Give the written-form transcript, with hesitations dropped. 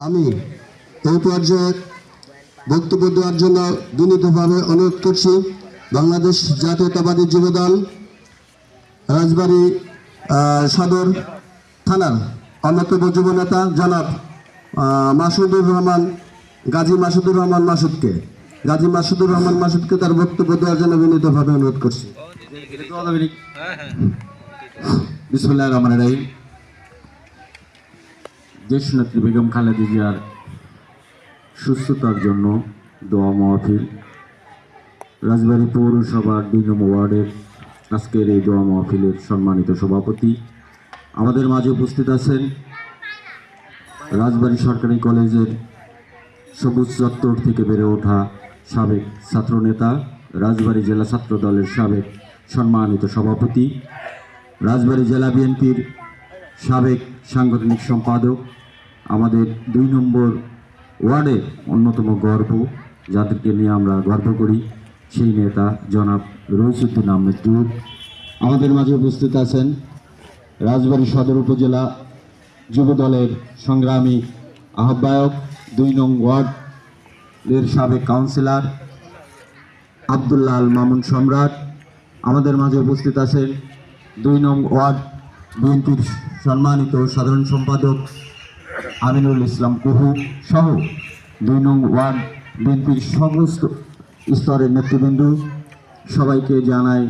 আমি এই পর্যায়ে বক্তব্য দেওয়ার জন্য বিনীতভাবে অনুরোধ করছি বাংলাদেশ জাতীয়তাবাদী যুবদল রাজবাড়ী সদর থানার অন্যতম যুবনেতা জনাব মাসুদুর রহমান গাজী মাসুদুর রহমান মাসুদকে তার বক্তব্য দেওয়ার জন্য বিনীতভাবে অনুরোধ করছি। বিসমিল্লাহির রহমানির রহিম। দেশনেত্রী বেগম খালেদা জিয়ার সুস্থতার জন্য দোয়া মাহফিল, রাজবাড়ী পৌরসভার ২ নম্বর ওয়ার্ডের আজকের এই দোয়া মাহফিলের সম্মানিত সভাপতি আমাদের মাঝে উপস্থিত আছেন রাজবাড়ী সরকারি কলেজের সবুজ চত্বর থেকে বেড়ে ওঠা সাবেক ছাত্রনেতা, রাজবাড়ী জেলা ছাত্র দলের সাবেক সম্মানিত সভাপতি, রাজবাড়ী জেলা বিএনপির সাবেক সাংগঠনিক সম্পাদক, আমাদের ২ নম্বর ওয়ার্ডের অন্যতম গর্ব, যাদেরকে নিয়ে আমরা গর্ব করি, সেই নেতা জনাব রইসুদ্দিন আহমেদ জুদ। আমাদের মাঝে উপস্থিত আছেন রাজবাড়ী সদর উপজেলা যুব দলের সংগ্রামী আহ্বায়ক, ২ নং ওয়ার্ডের সাবেক কাউন্সিলর আব্দুল্লাহ আল মামুন সম্রাট। আমাদের মাঝে উপস্থিত আছেন ২ নং ওয়ার্ড বিএনপির সম্মানিত সাধারণ সম্পাদক আমিনুল ইসলাম কুহু সহ ২ নং ওয়ার্ড বিএনপির সমস্ত স্তরের নেতৃবৃন্দ। সবাইকে জানাই